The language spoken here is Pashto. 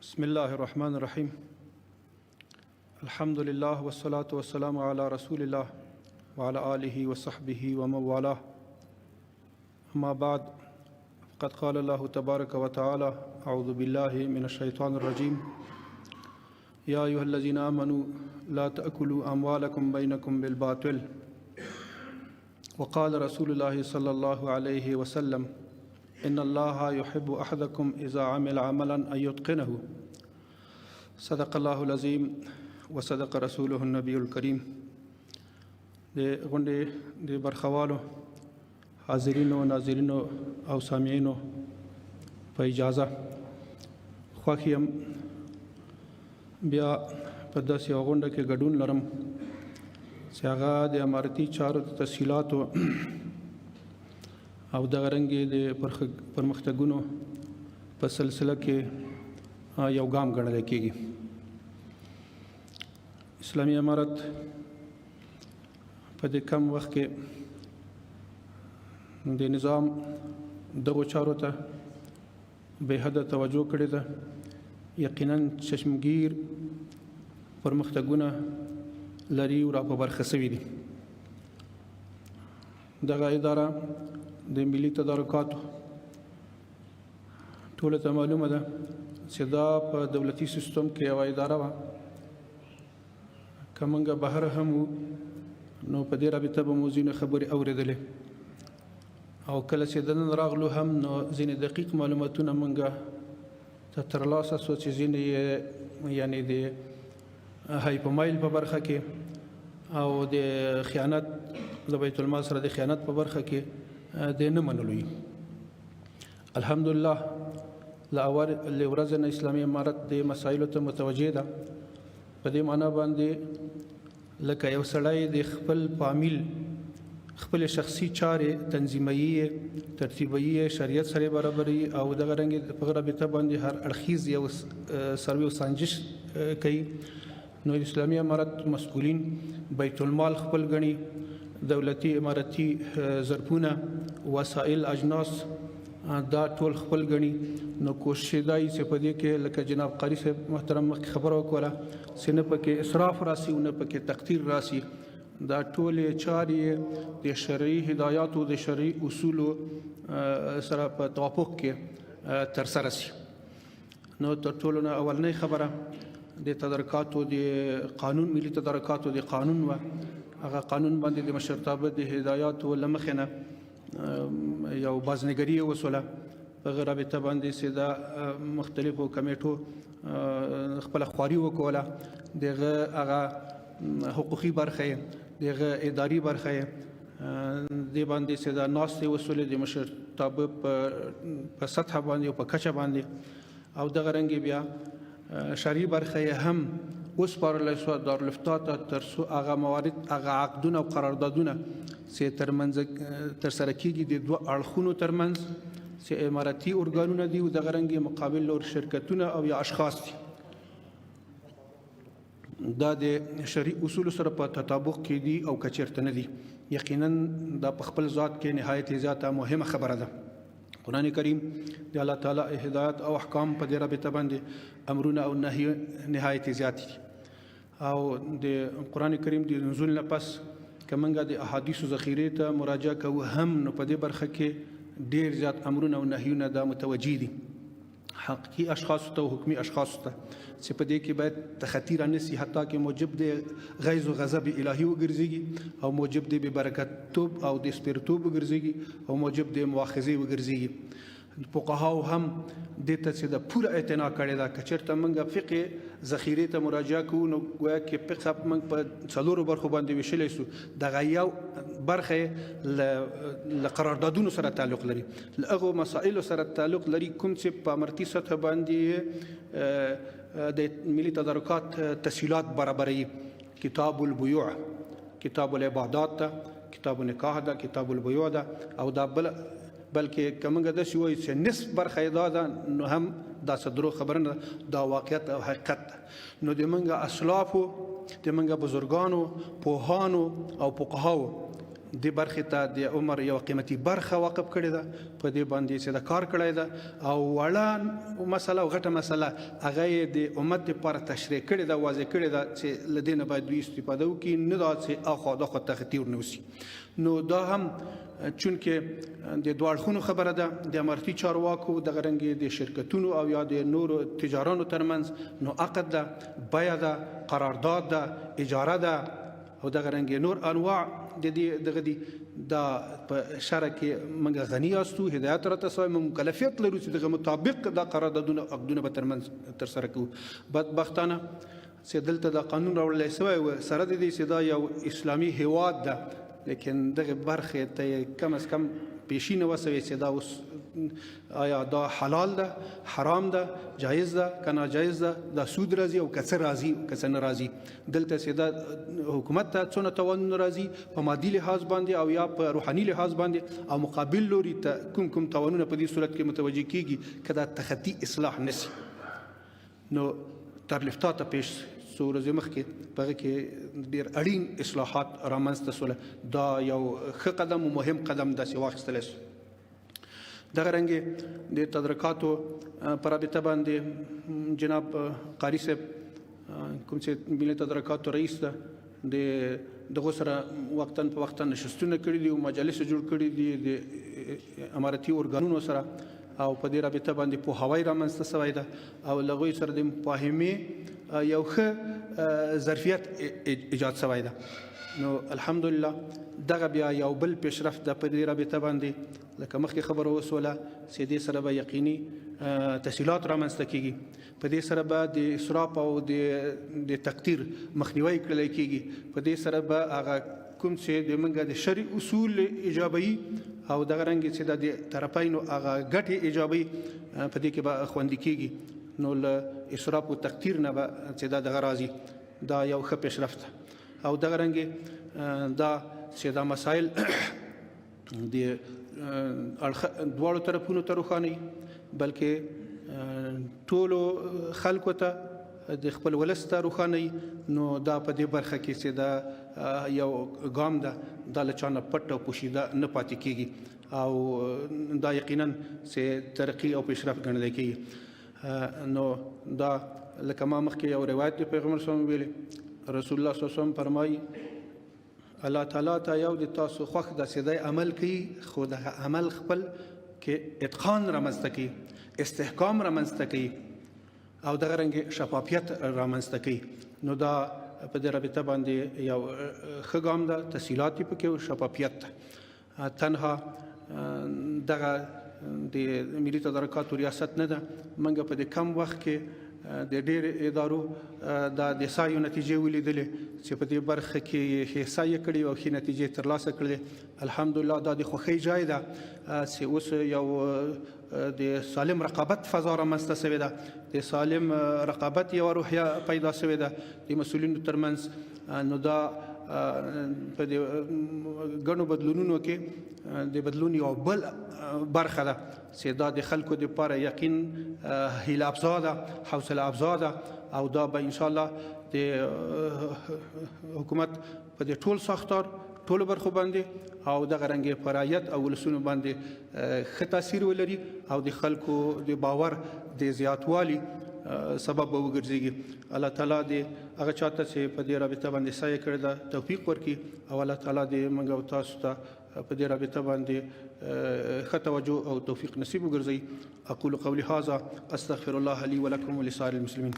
بسم الله الرحمن الرحيم. الحمد لله والصلاة والسلام على رسول الله وعلى آله وصحبه ومن والاه. أما بعد، قد قال الله تبارك وتعالى: أعوذ بالله من الشيطان الرجيم. يا أيها الذين آمنوا لا تأكلوا أموالكم بينكم بالباطل. وقال رسول الله صلى الله عليه وسلم: إن الله يحب أحدكم إذا عمل عملا أن يتقنه. صدق الله العظيم وصدق رسوله النبي الكريم. د غونډې د برخوالو حاضرینو ناظرینو او سامعینو په اجازه خوښ یم بیا په داسې یوه غونډه کې ګډون لرم چې هغه د امارتي چارو د تسهیلاتو او دغه رنګې د پرمختګونو په سلسله کې یو ګام ګڼل کېږي. اسلامي امارت په دې کم وخت کې د نظام دغو چارو ته بې حده توجه کړې ده. یقیناً چشمګیر پرمختګونه لري او را په برخه سوي دي. دغه اداره د ملي تدارکاتو ټولو ته معلومه ده چې دا په دولتي سیستم کې یوه اداره وه. که موږ بهر هم وو نو په دې رابطه به مو ځینې خبرې اورېدلې، او کله چې دننه راغلو هم نو ځینې دقیق معلوماتونه موږ ته ترلاسه سوه چې ځینې یعنې د هایپومایل په برخه کې او د خیانت د بیت المال سره د خیانت په برخه کې د نه منلو یې. الحمدلله له ورځې نه اسلامي امارت د مسایلو ته متوجه ده. په دې معنا باندې لکه یو سړی د خپل فامیل خپل شخصي چارې تنظیموي، ترتیبوي، شریعت سره برابري او دغه رنګې په رابطه باندې هر اړخیز یو سروې او سنجش کوي. نو اسلامي امارت مسؤلین بیت المال خپل ګڼي، دولتي امارتي ظرفونه، وسایل، اجناس دا ټول خپل ګڼي. نو کوشش دا یې چې په دې کې لکه جناب قاري صاحب محترم مخکې خبره وکړه چې نه پکې اسراف راسي او نه پکې تقدیر راسي. دا ټولې چارې د شرعي هدایاتو د شرعي اصولو سره په توافق کې ترسره شي. نو تر ټولو نه اولنۍ خبره د تدارکاتو د قانون، ملي تدارکاتو د قانون و. هغه قانون باندې د مشرتابه د هدایاتو له مخې نه یو بازنګري وسوله. په هغه رابطه باندې چې دا مختلفو کمیټو خپله خواري وکوله. دغه هغه حقوقي برخه یې، دغه اداري برخه یې دې باندې چې دا ناستې وسولې د مشرتابه په سطحه باندې او په کچه باندې، او دغه رنګې بیا شرعي برخه یې هم وسپارلی شوه دارالفتاء ته تر څو هغه موارد، هغه عقدونه او قراردادونه چې ترسره کېږي د دوه اړخونو ترمنځ چې امارتي ارګانونه دي او دغه رنګې مقابل لور شرکتونه او یا اشخاص دي، دا د شرعي اصولو سره په تطابق کې دي او که چېرته نه دي. یقینا دا په خپل ذات کې نهایت زیاته مهمه خبره ده. قرآن کریم د الله تعالی هدایت او احکام په دې رابطه باندې امرونه او نهي نهایت زیات دي. او د قرآن کریم د نزول نه پس که موږ د احادیثو ذخیرې ته مراجعه کوو هم نو په دې برخه کې ډېر زیات امرونه او نهیونه دا متوجه دي حقیقي اشخاصو ته او حکمي اشخاصو ته چې په دې کې باید تخطي رانسي، حتی کې موجب د غیظ و غضب الهي وګرځېږي او موجب د بېبرکتوب او د سپېرتوب وګرځېږي او موجب د مؤاخذې وګرځېږي. فقهاو هم دې ته چې د پوره اعتنا کړې ده. که چېرته موږ فقه ذخیرې ته مراجعه کوو نو ګویا کې فقه موږ په څلورو برخو باندې ویشلی سو. دغه یو برخه له قراردادونو سره تعلق لري، له هغو مسایلو سره تعلق لري کوم چې په امرتي سطح باندې د ملي تدارکات تسهیلات برابروي. کتاب البیوع، کتاب العبادات ده، کتاب النکاح ده، کتاب البیوع ده، او دا بلکې که موږ داسې وایو چې نصف برخه یې دا ده نو هم دا څه دروغ خبره نه ده، دا واقعیت او حقیقت ده. نو د موږ اسلافو، د موږ بزرګانو، پوهانو او فقهاو دې برخې ته د عمر یو قیمتي برخه وقف کړې ده، په دې باندې چې دا کار کړی ده او وړه مسله او غټه مسله هغه یې د امت دپاره تشریح کړې ده، واضح کړې ده چې له دې نه باید دوی استفاده وکړي، نه دا چې اخوا دخوا تخطي ورنه وشي. نو دا هم چونکې د دوه اړخونو خبره ده، د امارتي چارواکو دغه رنګې د شرکتونو او یا د نورو تجارانو ترمنځ نو عقد ده، بیه ده، قرارداد ده، اجاره ده او دغه رنګې نور انواع د دې دغه دي. دا په شرع کې موږ غني یاستو، هدایت راته سوی، موږ مکلفیت لرو چې دغه مطابق دا قراردادونه عقدونه به ترمنځ ترسره کوو. بدبختانه چې دلته دا قانون راوړلی سوی و سره د دې چې دا یو اسلامي هیواد ده، لیکن دغه برخې ته کم از کم پیشي نه وسوي چې دا اوس آیا دا حلال ده، حرام ده، جایز ده که ناجایز ده، دا سود راځي او که څه راځي که څه نه راځي. دلته چې دا حکومت ته څونه تاوانونه راځي په مادي لحاظ باندې او یا په روحاني لحاظ باندې، او مقابل لوري ته کوم تاوانونه په دې صورت کې متوجه کیږي که دا تخطي اصلاح نشي. نو ترلفتا ته پیش څو ورځې مخکې په هغه کې ډېر اړین اصلاحات رامنځته سوله. دا یو ښه قدم او مهم قدم داسې واخیستلی شو. دغه رنګې د تدارکاتو په رابطه باندې جناب قاري صاحب کوم چې ملي تدارکاتو رئیس ده، دغه سره وقتاً په وقتاً نشستونه کړي دي او مجالس جوړ کړي دي د امارتي ارګانونو سره، او په دې رابطه باندې پوهاوی رامنځته سوی ده او له هغوی سره د مفاهمې یو ښه ظرفیت ایجاد سوی ده. نو الحمدلله دغه بیا یو بل پیشرفت ده په دې رابطه باندې، لکه مخکې خبره وسوله چې دې سره به یقیني تسهیلات رامنځته کیږي، په دې سره به د اسراف او د تقدیر مخنیوی کړلی کیږي، په دې سره به هغه کوم چې د موږ د شرعي اصول ایجابوي او دغه رنګې چې د طرفینو هغه ګټې ایجابوي په دې کې به خوندي کیږي. نو له اسراف او تقدیر نه به چې دا دغه راځي، دا یو ښه پیشرفت ده. او دغه رنګې دا چې دا مسایل د دواړو طرفونو ته روښانوي، بلکې ټولو خلکو ته د خپل ولس ته روښانوي. نو دا په دې برخه کې چې دا یو ګام ده، دا له چا نه پټ او پوشیده نه پاتې کیږي او دا یقینا چې ترقي او پیشرفت ګڼلی کیږي. نو دا لکه ما مخکې یو روایت د پیغمبر صلی الله علیه وسلم رسول الله صلی الله علیه وسلم فرمایي الله تعالی ته یو د تاسو خوښ ده چې دی عمل کوي، خو دغه عمل خپل کې اتقان رامنځته کوي، استحکام رامنځته کوي او دغه رنګې شفافیت رامنځته کوي. نو دا په دې رابطه باندې یو ښه ګام ده، تسهیلات یې پکې او شفافیت ده. تنها دغه د ملي تدارکاتو ریاست نه ده، موږ په دې کم وخت کې د ډېر ادارو دا د سایو نتیجې ولیدلې چې په دې برخه کې ښې سایې کړي او ښې نتیجې ترلاسه کړلې. الحمدلله دا د خوښۍ ځای ده چې اوس یو د سالم رقابت فضا رامنځته سوې ده، د سالم رقابت یوه روحیه پیدا سوې ده د مسؤلینو ترمنځ. نو دا په دې ګڼو بدلونونو کې د بدلون یو بل برخه ده چې دا د خلکو دپاره یقین هیله افزا ده، حوصله افزا ده، او دا به انشاءالله د حکومت په دې ټول ساختار ټولو برخو باندې او دغه رنګې په رعایت او ولسونو باندې ښه تاثیر ولري او د خلکو د باور د زیاتوالي سبب به وګرځېږي. الله تعالی دې هغه چاته چې په دې رابطه باندې سعی کړې ده توفیق ورکړي او الله تعالی دې موږ او تاسو ته په دې رابطه باندې ښه توجه او توفیق نصیب وګرځوي. اقول قولي هذا استغفر الله لي ولكم ولسائر المسلمين.